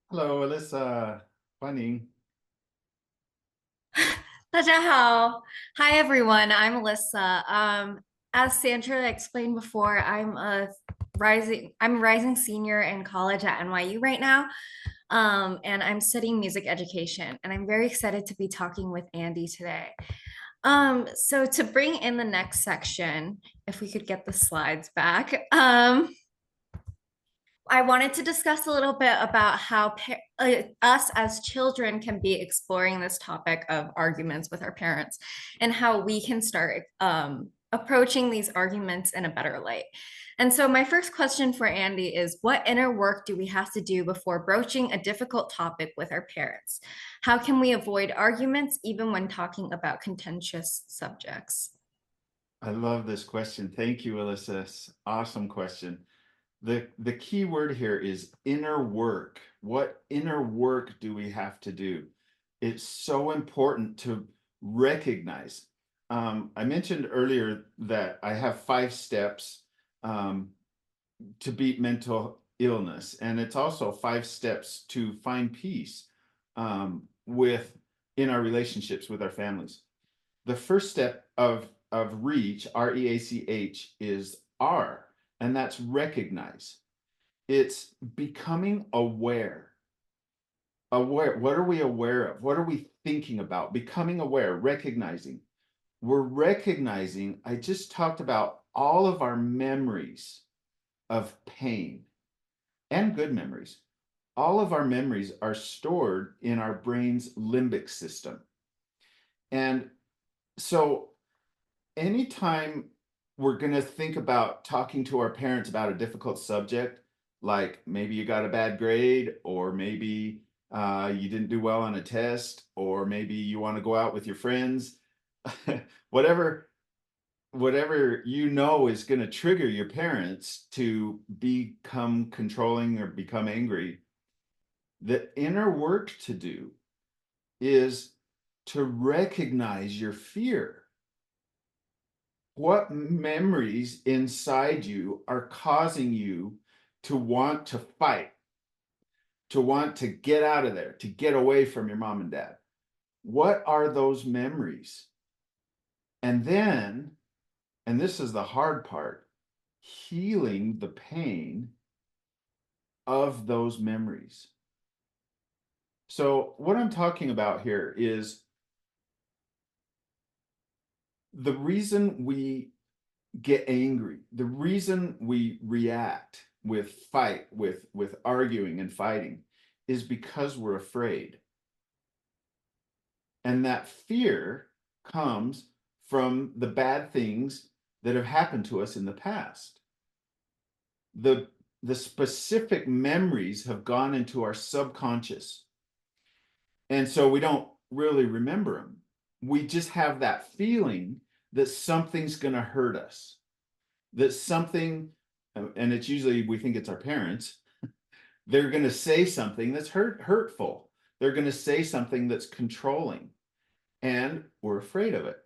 Hello, Alyssa. 欢迎。大家好. Hi, everyone. I'm Alyssa. As Sandra explained before, I'm a rising senior in college at NYU right now. And I'm studying music education, and I'm very excited to be talking with Andy today. So to bring in the next section, if we could get the slides back, I wanted to discuss a little bit about how us as children can be exploring this topic of arguments with our parents and how we can start approaching these arguments in a better light. And so, my first question for Andy is, what inner work do we have to do before broaching a difficult topic with our parents? How can we avoid arguments even when talking about contentious subjects? I love this question. Thank you, Alyssa. Awesome question. The key word here is inner work. What inner work do we have to do? It's so important to recognize. I mentioned earlier that I have 5 steps um, to beat mental illness, and it's also 5 steps to find peace with in our relationships with our families. The first step of reach, REACH, is R, and that's recognize. It's becoming aware. Aware. What are we aware of? What are we thinking about? Becoming aware, recognizing. We're recognizing, I just talked about all of our memories of pain and good memories. All of our memories are stored in our brain's limbic system. And so anytime we're going to think about talking to our parents about a difficult subject, like maybe you got a bad grade, or maybe you didn't do well on a test, or maybe you want to go out with your friends, whatever, whatever is going to trigger your parents to become controlling or become angry, the inner work to do is to recognize your fear. What memories inside you are causing you to want to fight, to want to get out of there, to get away from your mom and dad? What are those memories? And then, and this is the hard part, healing the pain of those memories. So, what I'm talking about here is the reason we get angry, the reason we react with fight, with arguing and fighting, is because we're afraid. And that fear comes from the bad things that have happened to us in the past. The specific memories have gone into our subconscious, and so we don't really remember them. We just have that feeling that something's going to hurt us, that something, and it's usually we think it's our parents, they're going to say something that's hurtful. They're going to say something that's controlling, and we're afraid of it.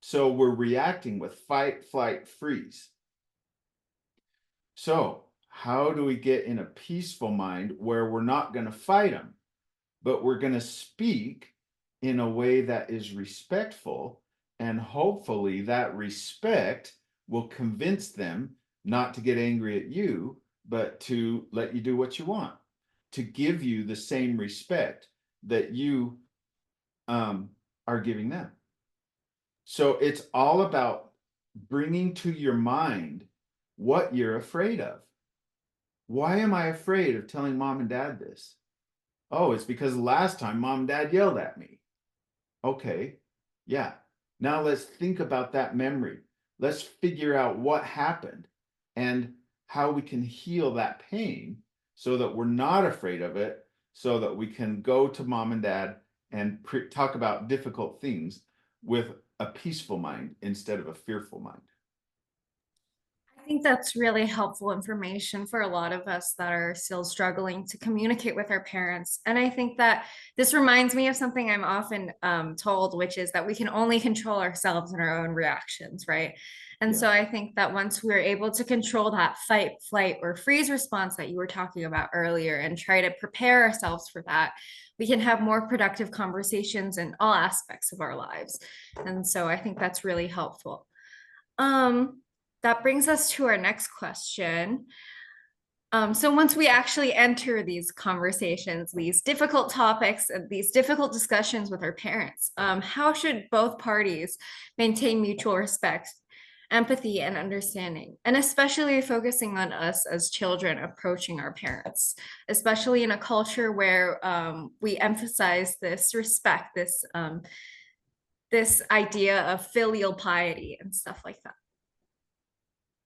So we're reacting with fight, flight, freeze. So, how do we get in a peaceful mind where we're not going to fight them, but we're going to speak in a way that is respectful, and hopefully that respect will convince them not to get angry at you, but to let you do what you want, to give you the same respect that you are giving them. So it's all about bringing to your mind what you're afraid of. Why am I afraid of telling mom and dad this? Oh, it's because last time mom and dad yelled at me. Okay, yeah. Now let's think about that memory. Let's figure out what happened and how we can heal that pain so that we're not afraid of it, so that we can go to mom and dad and talk about difficult things with a peaceful mind instead of a fearful mind. I think that's really helpful information for a lot of us that are still struggling to communicate with our parents. And I think that this reminds me of something I'm often told, which is that we can only control ourselves and our own reactions, right? And Yeah. so I think that once we're able to control that fight, flight, or freeze response that you were talking about earlier and try to prepare ourselves for that, we can have more productive conversations in all aspects of our lives. And so I think that's really helpful. Um, that brings us to our next question. So once we actually enter these conversations, these difficult topics, and these difficult discussions with our parents, how should both parties maintain mutual respect, empathy, and understanding? And especially focusing on us as children approaching our parents, especially in a culture where we emphasize this respect, this idea of filial piety and stuff like that.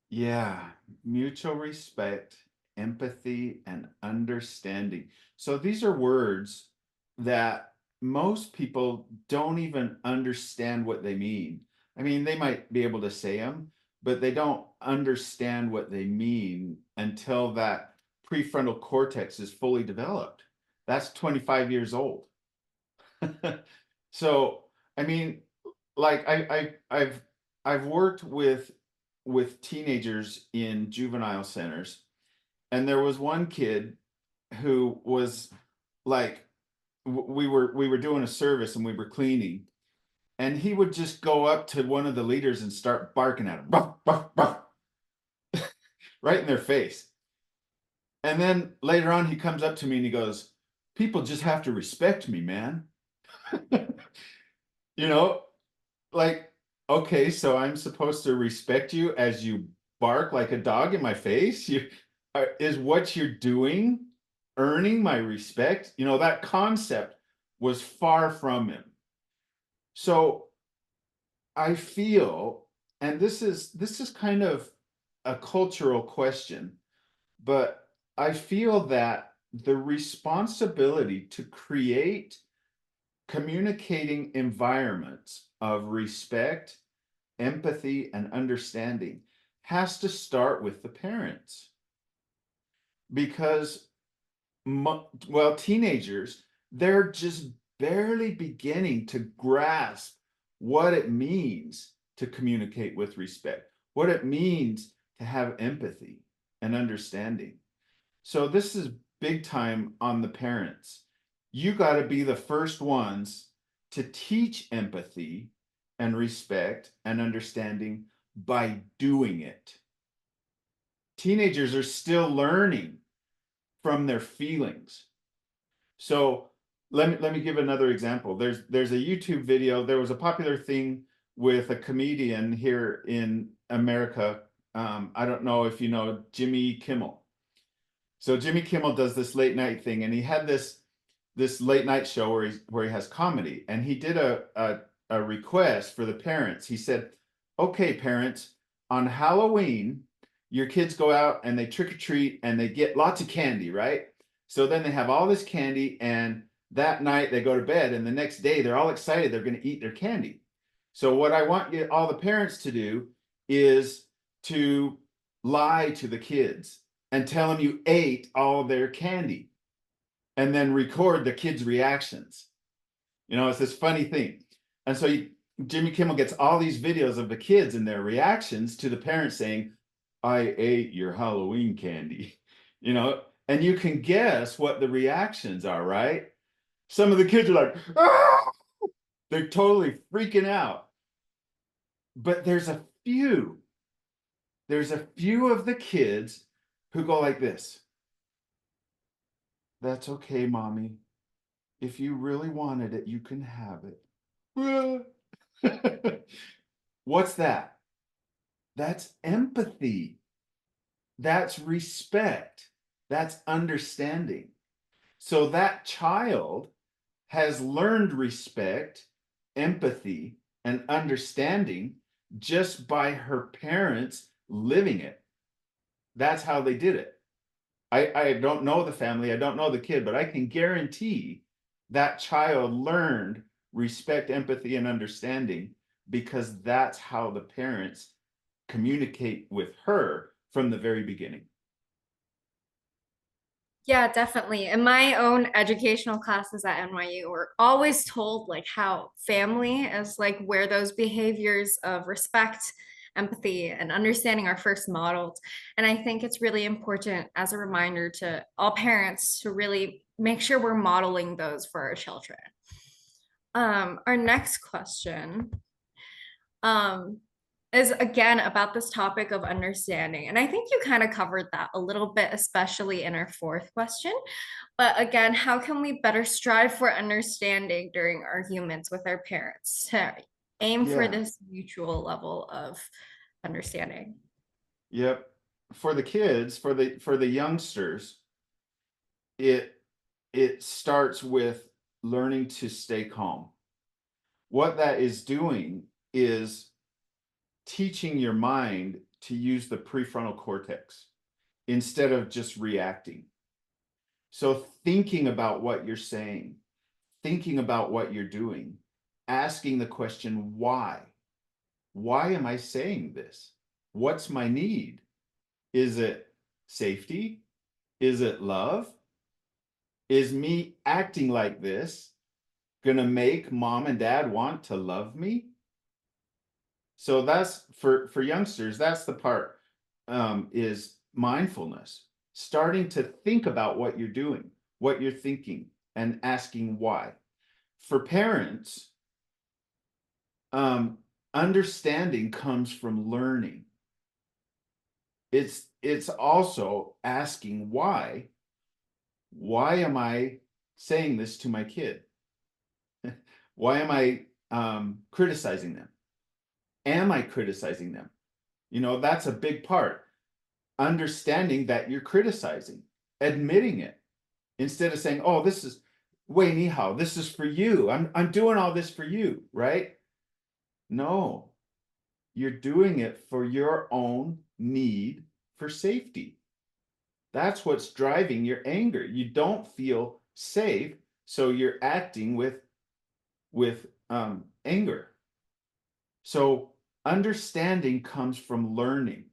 Yeah, mutual respect, empathy, and understanding. So these are words that most people don't even understand what they mean. I mean, they might be able to say them, but they don't understand what they mean until that prefrontal cortex is fully developed. That's 25 years old. So, I mean, like I've worked with teenagers in juvenile centers, and there was one kid who was like, we were doing a service and we were cleaning, and he would just go up to one of the leaders and start barking at him, "Ruff, ruff, ruff," right in their face. And then later on, he comes up to me and he goes, "People just have to respect me, man." You know, like, okay, so I'm supposed to respect you as you bark like a dog in my face? Is what you're doing earning my respect? You know, that concept was far from him. So I feel, and this is kind of a cultural question, but I feel that the responsibility to create communicating environments of respect, empathy, and understanding has to start with the parents, because well, teenagers, they're just barely beginning to grasp what it means to communicate with respect, what it means to have empathy and understanding. So this is big time on the parents. You got to be the first ones to teach empathy and respect and understanding by doing it. Teenagers are still learning from their feelings. So let me give another example. There's a YouTube video. There was a popular thing with a comedian here in America. I don't know if you know Jimmy Kimmel. So Jimmy Kimmel does this late night thing, and he had this late night show where he has comedy, and he did a request for the parents. He said, "Okay, parents, on Halloween, your kids go out and they trick or treat and they get lots of candy, right? So then they have all this candy, and that night they go to bed, and the next day they're all excited they're going to eat their candy. So what I want all the parents to do is to lie to the kids and tell them you ate all their candy, and then record the kids' reactions. You know, it's this funny thing." And so Jimmy Kimmel gets all these videos of the kids and their reactions to the parents saying, "I ate your Halloween candy." You know, and you can guess what the reactions are, right? Some of the kids are like, "Ah!" They're totally freaking out. But there's a few of the kids who go like this: "That's okay, mommy. If you really wanted it, you can have it." What's that? That's empathy. That's respect. That's understanding. So that child has learned respect, empathy, and understanding just by her parents living it. That's how they did it. I don't know the family, I don't know the kid, but I can guarantee that child learned respect, empathy, and understanding because that's how the parents communicate with her from the very beginning. Yeah, definitely. In my own educational classes at NYU, we're always told like how family is like where those behaviors of respect, empathy, and understanding are first modeled. And I think it's really important as a reminder to all parents to really make sure we're modeling those for our children. Our next question um, is again about this topic of understanding. And I think you kind of covered that a little bit, especially in our fourth question. But again, how can we better strive for understanding during arguments with our parents to aim for Yeah. this mutual level of understanding? Yep. For the kids, for the youngsters, it it starts with learning to stay calm. What that is doing is teaching your mind to use the prefrontal cortex instead of just reacting. So thinking about what you're saying, thinking about what you're doing, asking the question, why? Why am I saying this? What's my need? Is it safety? Is it love? Is me acting like this gonna make mom and dad want to love me? So that's for youngsters, that's the part, is mindfulness, starting to think about what you're doing, what you're thinking, and asking why. For parents, um, understanding comes from learning. It's also asking why. Why am I saying this to my kid? Why am I criticizing them? Am I criticizing them? You know, that's a big part. Understanding that you're criticizing, admitting it, instead of saying, "Oh, this is Wei Ni Hao, this is for you. I'm doing all this for you," right? No, you're doing it for your own need for safety. That's what's driving your anger. You don't feel safe, so you're acting with anger. So understanding comes from learning.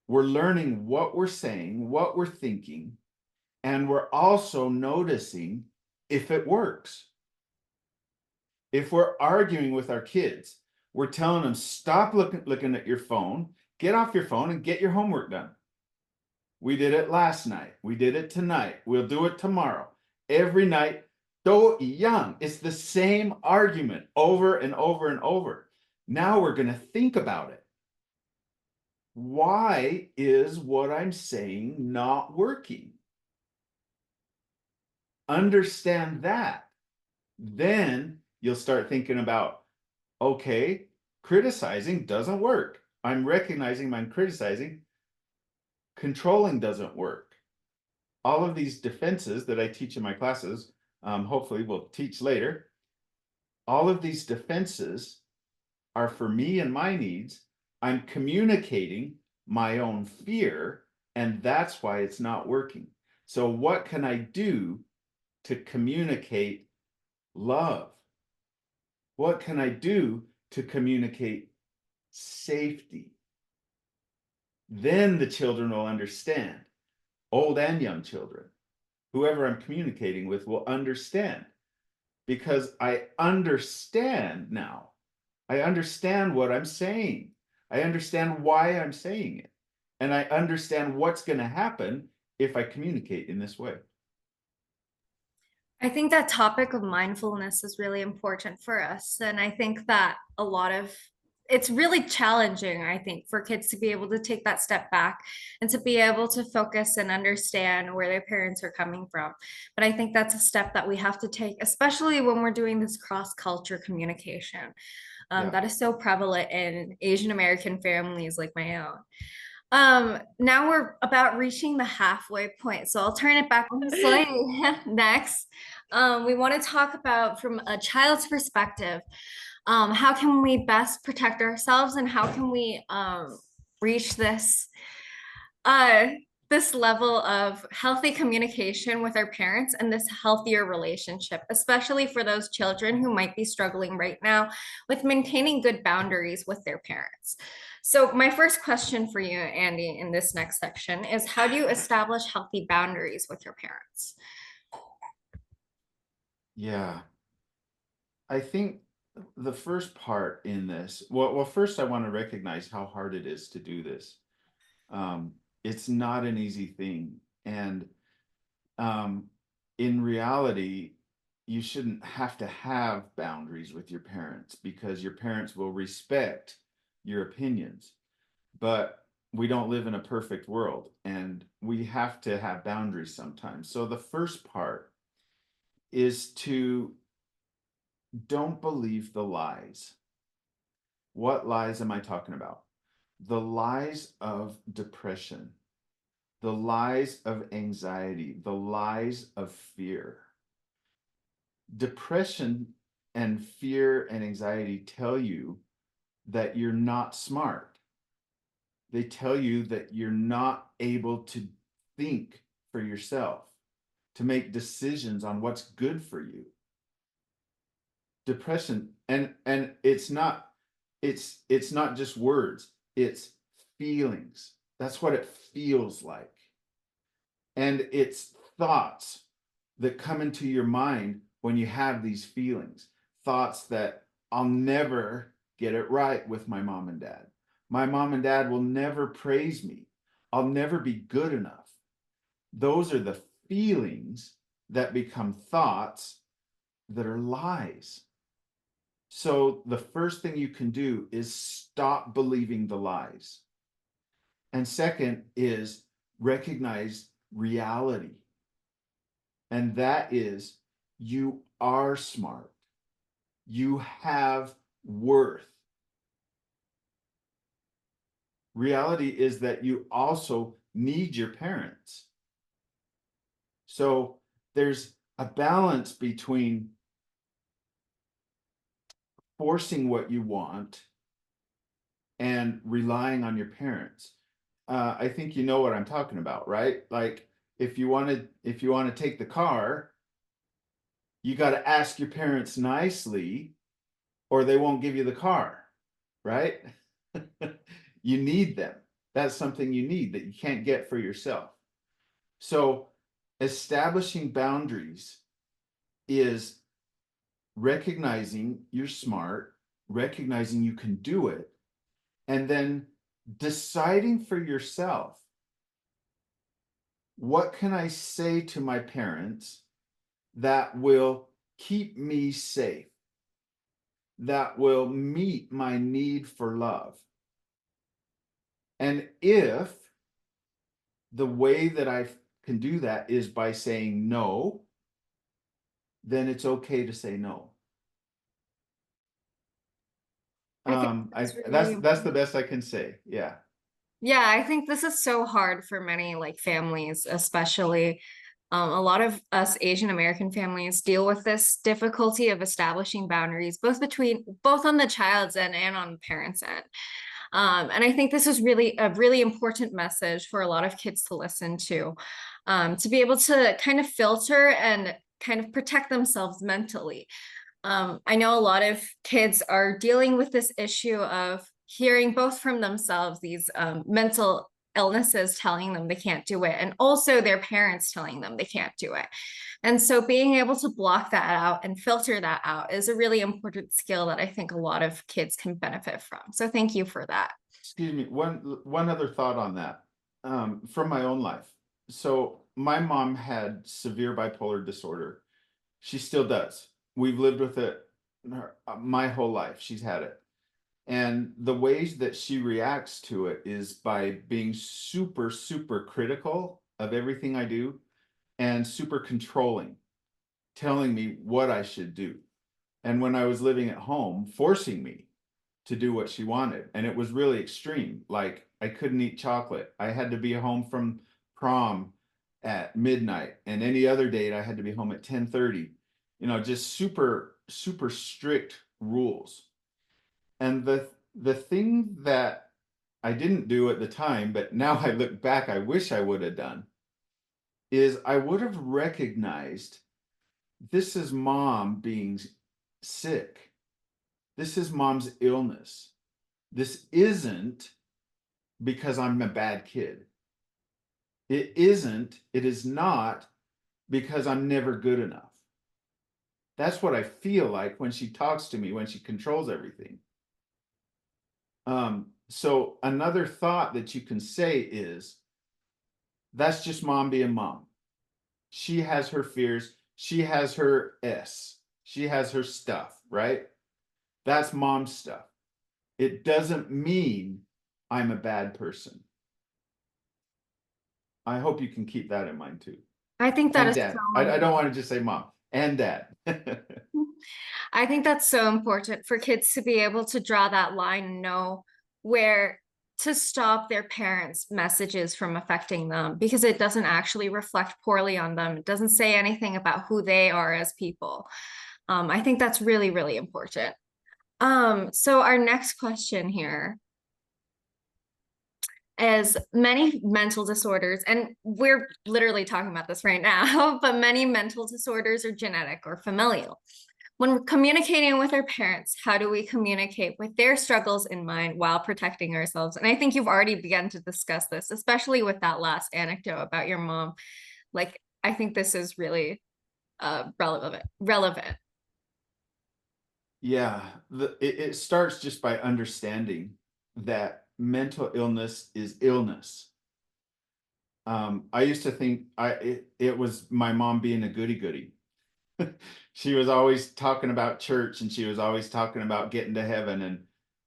We're learning what we're saying, what we're thinking, and we're also noticing if it works. If we're arguing with our kids, we're telling them, stop looking at your phone, get off your phone and get your homework done. We did it last night. We did it tonight. We'll do it tomorrow. Every night, do young. It's the same argument over and over and over. Now we're going to think about it. Why is what I'm saying not working? Understand that. Then you'll start thinking about, okay, criticizing doesn't work. I'm recognizing I'm criticizing. Controlling doesn't work. All of these defenses that I teach in my classes, hopefully we'll teach later, all of these defenses are for me and my needs. I'm communicating my own fear, and that's why it's not working. So what can I do to communicate love? What can I do to communicate safety? Then the children will understand, old and young children. Whoever I'm communicating with will understand because I understand now. I understand what I'm saying. I understand why I'm saying it. And I understand what's going to happen if I communicate in this way. I think that topic of mindfulness is really important for us. And I think that it's really challenging, I think, for kids to be able to take that step back and to be able to focus and understand where their parents are coming from. But I think that's a step that we have to take, especially when we're doing this cross-culture communication. Yeah. That is so prevalent in Asian American families like my own. Now we're about reaching the halfway point, so I'll turn it back on slightly next. We want to talk about from a child's perspective, how can we best protect ourselves and how can we reach uh this level of healthy communication with our parents and this healthier relationship, especially for those children who might be struggling right now with maintaining good boundaries with their parents. So, my first question for you, Andy, in this next section is how do you establish healthy boundaries with your parents? Yeah. I think the first part in this, well, first I want to recognize how hard it is to do this. It's not an easy thing. And um, in reality, you shouldn't have to have boundaries with your parents because your parents will respect your opinions. But we don't live in a perfect world and we have to have boundaries sometimes. So the first part is to don't believe the lies. What lies am I talking about? The lies of depression, the lies of anxiety, the lies of fear. Depression and fear and anxiety tell you that you're not smart. They tell you that you're not able to think for yourself, to make decisions on what's good for you. Depression, and it's not just words, it's feelings. That's what it feels like. And it's thoughts that come into your mind when you have these feelings. Thoughts that I'll never get it right with my mom and dad. My mom and dad will never praise me. I'll never be good enough. Those are the feelings that become thoughts that are lies. So the first thing you can do is stop believing the lies. And second is recognize reality. And that is you are smart. You have worth. Reality is that you also need your parents. So there's a balance between forcing what you want and relying on your parents. I think you know what I'm talking about, right? Like if you want to take the car, you got to ask your parents nicely or they won't give you the car, right? You need them. That's something you need that you can't get for yourself. So establishing boundaries is recognizing you're smart, recognizing you can do it, and then deciding for yourself, what can I say to my parents that will keep me safe, that will meet my need for love? And if the way that I can do that is by saying no, then it's okay to say no. I think that's really That's the important. best I can say. Yeah. Yeah, I think this is so hard for many like families, especially a lot of us Asian American families deal with this difficulty of establishing boundaries, both on the child's end and on the parents' end. And I think this is really a really important message for a lot of kids to listen to be able to kind of filter and kind of protect themselves mentally. I know a lot of kids are dealing with this issue of hearing both from themselves these mental illnesses telling them they can't do it, and also their parents telling them they can't do it. And so being able to block that out and filter that out is a really important skill that I think a lot of kids can benefit from. So thank you for that. Excuse me. One other thought on that, from my own life. So my mom had severe bipolar disorder. She still does. We've lived with it my whole life. She's had it. And the ways that she reacts to it is by being super, super critical of everything I do and super controlling, telling me what I should do. And when I was living at home, forcing me to do what she wanted. And it was really extreme. Like I couldn't eat chocolate. I had to be home from prom at midnight, and any other date I had to be home at 10:30. Just super, super strict rules. And the thing that I didn't do at the time, but now I look back, I wish I would have done, is I would have recognized this is mom being sick. This is mom's illness. This isn't because I'm a bad kid. It is not because I'm never good enough. That's what I feel like when she talks to me, when she controls everything. So another thought that you can say is, that's just mom being mom. She has her fears. She has her She has her stuff, right? That's mom's stuff. It doesn't mean I'm a bad person. I hope you can keep that in mind too. I think that And is dad. I don't want to just say mom and dad. I think that's so important for kids to be able to draw that line and know where to stop their parents' messages from affecting them because it doesn't actually reflect poorly on them. It doesn't say anything about who they are as people. I think that's really, really important. So our next question here is many mental disorders, and we're literally talking about this right now, but many mental disorders are genetic or familial. When we're communicating with our parents, how do we communicate with their struggles in mind while protecting ourselves? And I think you've already begun to discuss this, especially with that last anecdote about your mom. Like, I think this is really relevant. Yeah, it starts just by understanding that mental illness is illness. I used to think it was my mom being a goody goody. She was always talking about church, and she was always talking about getting to heaven,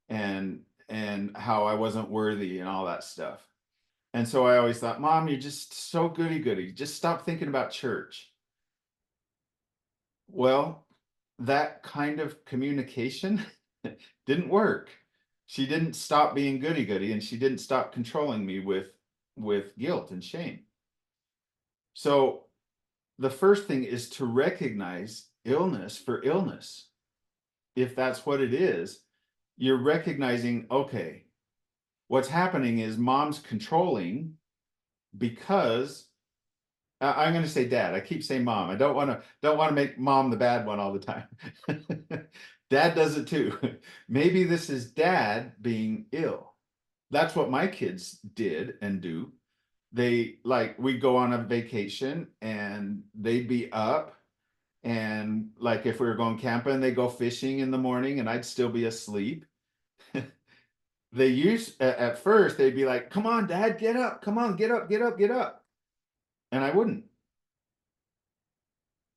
and how I wasn't worthy and all that stuff. And so I always thought, Mom, you're just so goody goody. Just stop thinking about church. Well, that kind of communication didn't work. She didn't stop being goody goody, and she didn't stop controlling me with guilt and shame. So the first thing is to recognize illness for illness. If that's what it is, you're recognizing, okay, what's happening is mom's controlling because I'm going to say dad. I keep saying mom. I don't want to make mom the bad one all the time. Dad does it too. Maybe this is dad being ill. That's what my kids did and do. They like we'd go on a vacation and they'd be up, and like if we were going camping, they go fishing in the morning and I'd still be asleep. They used at first they'd be like, "Come on, dad, get up. Come on, get up, get up, get up." And I wouldn't.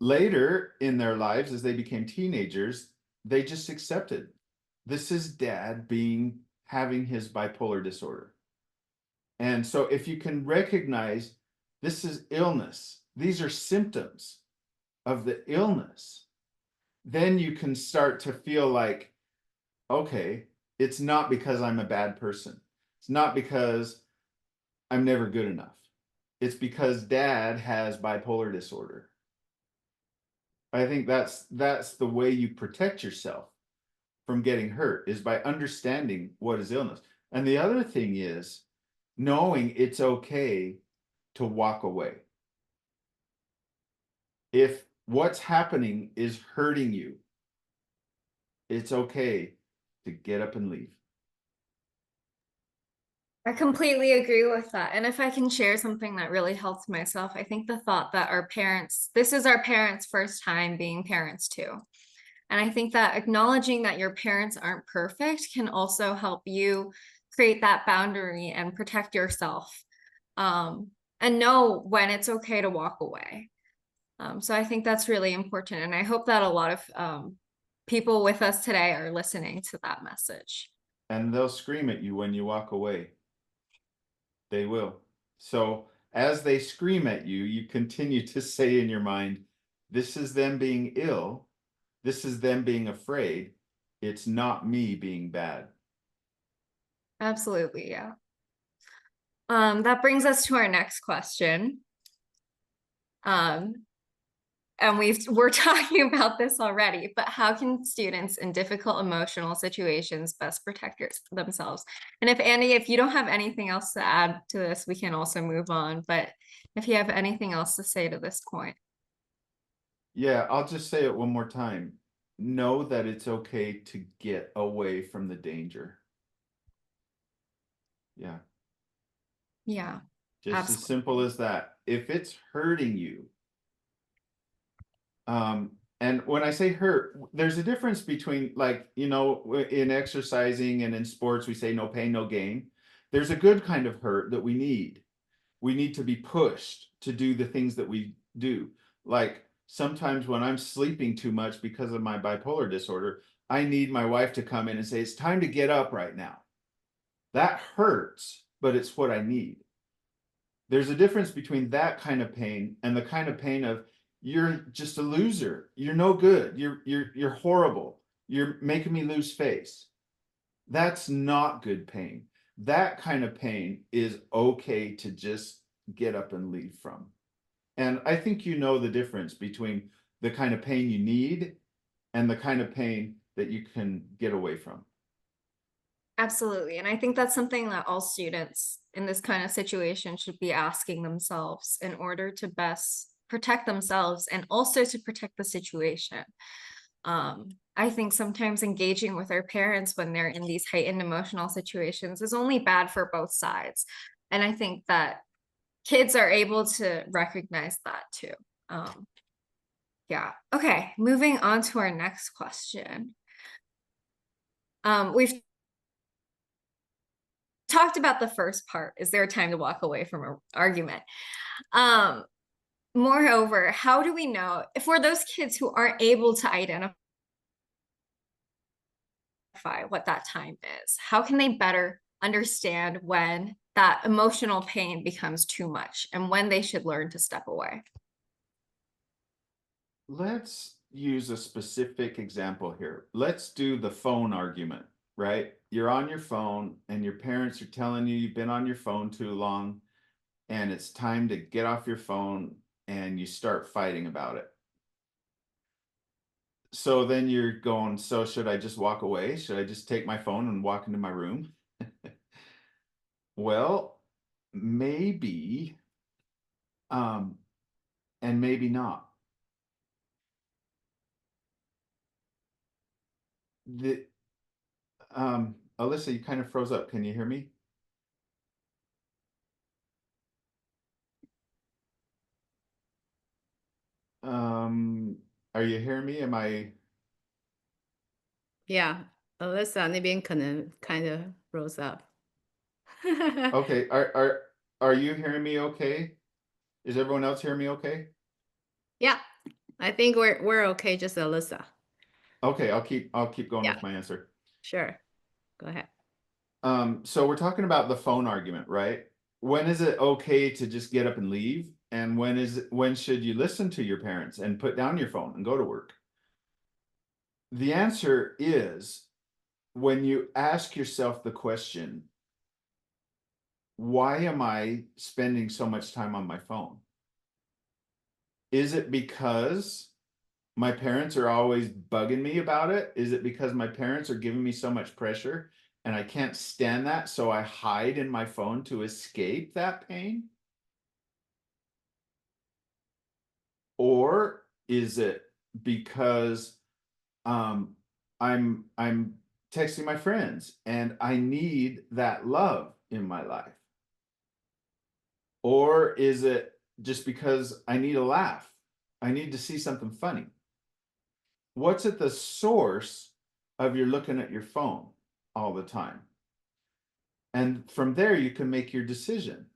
Later in their lives, as they became teenagers, they just accepted this is dad being having his bipolar disorder. And so if you can recognize this is illness, these are symptoms of the illness, then you can start to feel like, okay, it's not because I'm a bad person. It's not because I'm never good enough. It's because dad has bipolar disorder. I think that's the way you protect yourself from getting hurt, is by understanding what is illness. And the other thing is knowing it's okay to walk away. If what's happening is hurting you, it's okay to get up and leave. I completely agree with that. And if I can share something that really helps myself, I think the thought that this is our parents' first time being parents too. And I think that acknowledging that your parents aren't perfect can also help you create that boundary and protect yourself, and know when it's okay to walk away. So I think that's really important. And I hope that a lot of people with us today are listening to that message. And they'll scream at you when you walk away. They will. So as they scream at you, you continue to say in your mind, this is them being ill. This is them being afraid. It's not me being bad. Absolutely, yeah. That brings us to our next question. Um, and we're talking about this already, but how can students in difficult emotional situations best protect themselves? And if Andy, if you don't have anything else to add to this, we can also move on. But if you have anything else to say to this point. Yeah, I'll just say it one more time. Know that it's okay to get away from the danger. Yeah, Yeah, just as absolutely. simple as that. If it's hurting you, um, And when I say hurt, there's a difference between, like, in exercising and in sports, we say no pain, no gain. There's a good kind of hurt that we need. We need to be pushed to do the things that we do. Like sometimes when I'm sleeping too much because of my bipolar disorder, I need my wife to come in and say, it's time to get up right now. That hurts, but it's what I need. There's a difference between that kind of pain and the kind of pain of, you're just a loser, you're no good, you're horrible, you're making me lose face. That's not good pain. That kind of pain is okay to just get up and leave from. And I think you know the difference between the kind of pain you need and the kind of pain that you can get away from. Absolutely. And I think that's something that all students in this kind of situation should be asking themselves in order to best protect themselves and also to protect the situation. I think sometimes engaging with our parents when they're in these heightened emotional situations is only bad for both sides. And I think that kids are able to recognize that too. Yeah. Okay. Moving on to our next question. We've talked about the first part. Is there a time to walk away from an argument? Moreover, how do we know if for those kids who aren't able to identify what that time is, how can they better understand when that emotional pain becomes too much and when they should learn to step away? Let's use a specific example here. Let's do the phone argument, right? You're on your phone and your parents are telling you you've been on your phone too long and it's time to get off your phone, and you start fighting about it. So then you're going, so should I just walk away? Should I just take my phone and walk into my room? Well, maybe, um, and maybe not. The Alyssa, you kind of froze up. Can you hear me? Um, are you hearing me? Am I Yeah, Alyssa 那边可能 kind of rose up. okay? Are you hearing me okay? Is everyone else hearing me okay? Yeah, I think we're okay, just Alyssa. Okay, I'll keep going Yeah, with my answer. sure. Go ahead. So we're talking about the phone argument, right? When is it okay to just get up and leave? And when should you listen to your parents and put down your phone and go to work? The answer is when you ask yourself the question, why am I spending so much time on my phone? Is it because my parents are always bugging me about it? Is it because my parents are giving me so much pressure and I can't stand that, so I hide in my phone to escape that pain? Or is it because I'm texting my friends and I need that love in my life? Or is it just because I need a laugh? I need to see something funny. What's at the source of your looking at your phone all the time? And from there you can make your decision.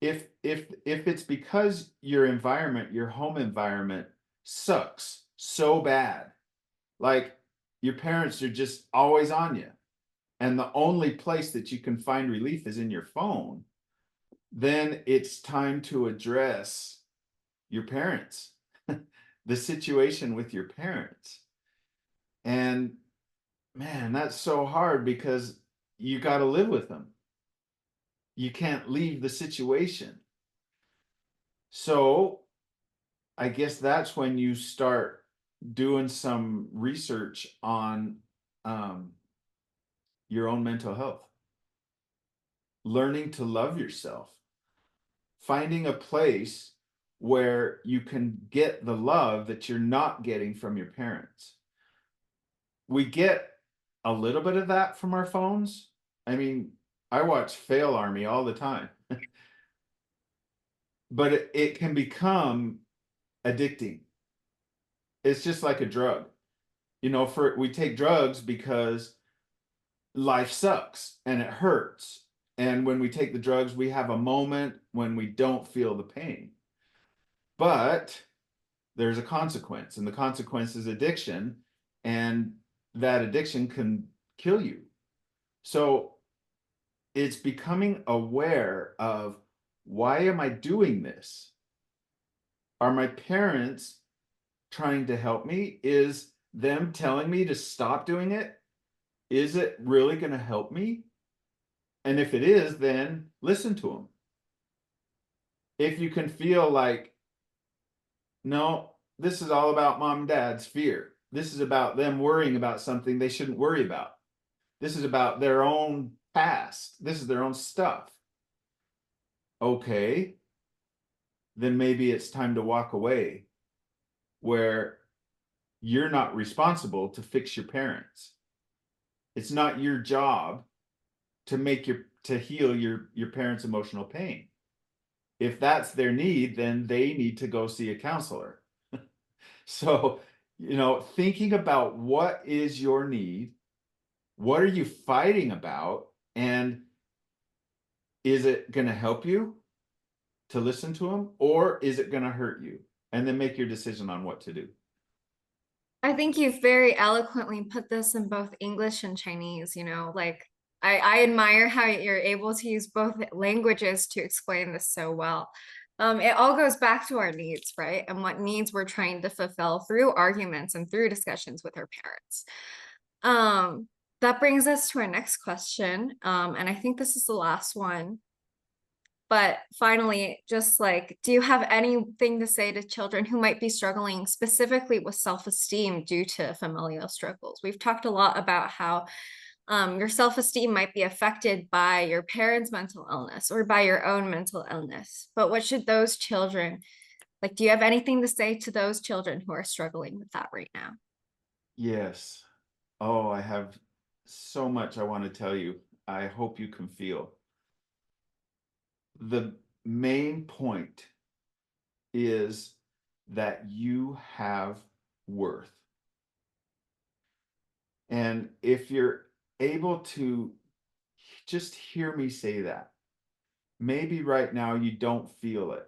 If it's because your environment, your home environment sucks so bad, like your parents are just always on you, and the only place that you can find relief is in your phone, then it's time to address your parents, the situation with your parents. And man, that's so hard because you got to live with them. You can't leave the situation. So I guess that's when you start doing some research on um, your own mental health, learning to love yourself, finding a place where you can get the love that you're not getting from your parents. We get a little bit of that from our phones. I mean, I watch Fail Army all the time, but it can become addicting. It's just like a drug. You know, we take drugs because life sucks and it hurts. And when we take the drugs, we have a moment when we don't feel the pain. But there's a consequence, and the consequence is addiction, and that addiction can kill you. So it's becoming aware of, why am I doing this? Are my parents trying to help me? Is them telling me to stop doing it, is it really going to help me? And if it is, then listen to them. If you can feel like, no, this is all about mom and dad's fear. This is about them worrying about something they shouldn't worry about. This is about their own past. This is their own stuff. Okay, then maybe it's time to walk away, where you're not responsible to fix your parents. It's not your job to heal your parents' emotional pain. If that's their need, then they need to go see a counselor. So, thinking about what is your need, what are you fighting about, and is it going to help you to listen to them, or is it going to hurt you? And then make your decision on what to do. I think you've very eloquently put this in both English and Chinese, like I admire how you're able to use both languages to explain this so well. It all goes back to our needs, right? And what needs we're trying to fulfill through arguments and through discussions with our parents. That brings us to our next question. And I think this is the last one. But finally, just like, do you have anything to say to children who might be struggling specifically with self-esteem due to familial struggles? We've talked a lot about how your self-esteem might be affected by your parents' mental illness or by your own mental illness. But what should those children, like, do you have anything to say to those children who are struggling with that right now? Yes. Oh, I have so much I want to tell you. I hope you can feel. The main point is that you have worth. And if you're able to just hear me say that, maybe right now you don't feel it.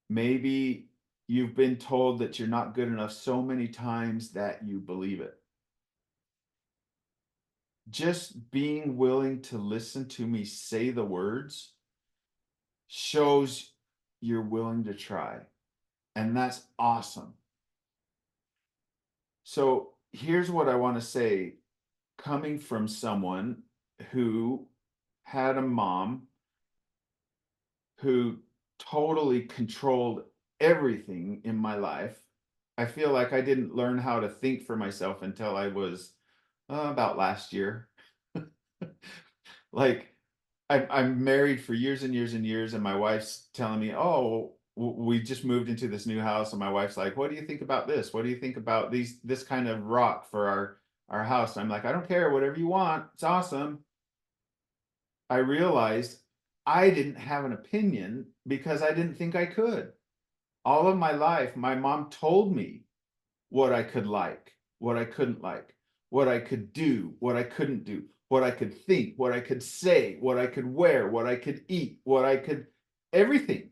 Maybe you've been told that you're not good enough so many times that you believe it. Just being willing to listen to me say the words shows you're willing to try. And that's awesome. So here's what I want to say, coming from someone who had a mom who totally controlled everything in my life. I feel like I didn't learn how to think for myself until I was about last year. Like, I'm married for years and years and years, and my wife's telling me, "Oh, we just moved into this new house," and my wife's like, "What do you think about this? What do you think about this kind of rock for our house?" I'm like, "I don't care, whatever you want. It's awesome." I realized I didn't have an opinion because I didn't think I could. All of my life, my mom told me what I could like, what I couldn't like, what I could do, what I couldn't do, what I could think, what I could say, what I could wear, what I could eat, everything.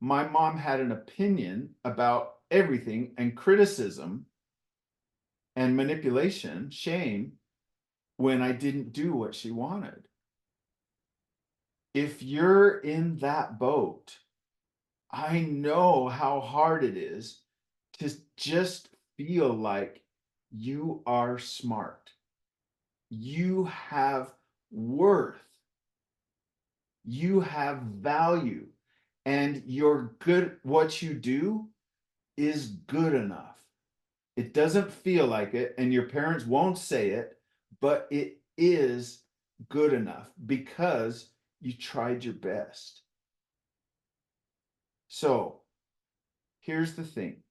My mom had an opinion about everything, and criticism and manipulation, shame, when I didn't do what she wanted. If you're in that boat, I know how hard it is to just feel like you are smart. You have worth. You have value. And you're good. What you do is good enough. It doesn't feel like it, and your parents won't say it, but it is good enough because you tried your best. So here's the thing.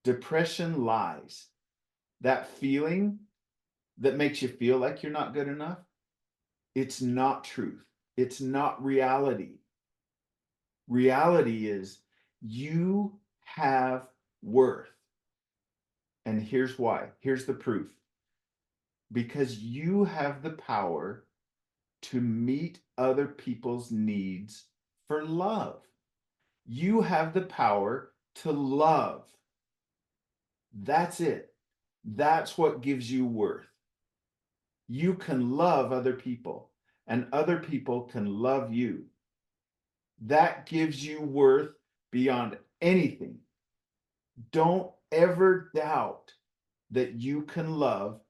Depression lies. That feeling that makes you feel like you're not good enough, it's not truth. It's not reality. Reality is you have worth. And here's why. Here's the proof. Because you have the power to meet other people's needs for love. You have the power to love. That's it. That's what gives you worth. You can love other people, and other people can love you. That gives you worth beyond anything. Don't ever doubt that you can love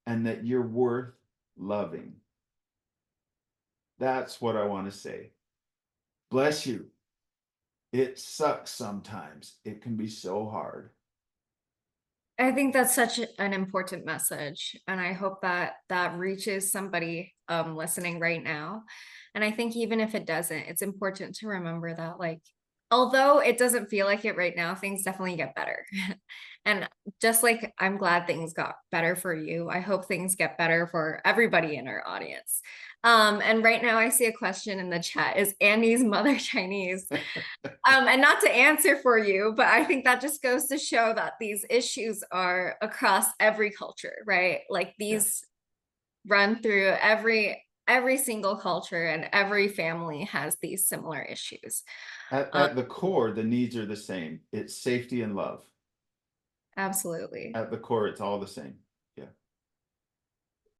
and that you're worth loving. That's what I want to say. Bless you. It sucks sometimes. It can be so hard. I think that's such an important message, and I hope that that reaches somebody listening right now. And I think even if it doesn't, it's important to remember that, like, although it doesn't feel like it right now, things definitely get better. And just like I'm glad things got better for you, I hope things get better for everybody in our audience. And right now I see a question in the chat: is Andy's mother Chinese? And not to answer for you, but I think that just goes to show that these issues are across every culture, right? Like these run through every single culture, and every family has these similar issues. At the core, the needs are the same. It's safety and love. Absolutely. At the core, it's all the same.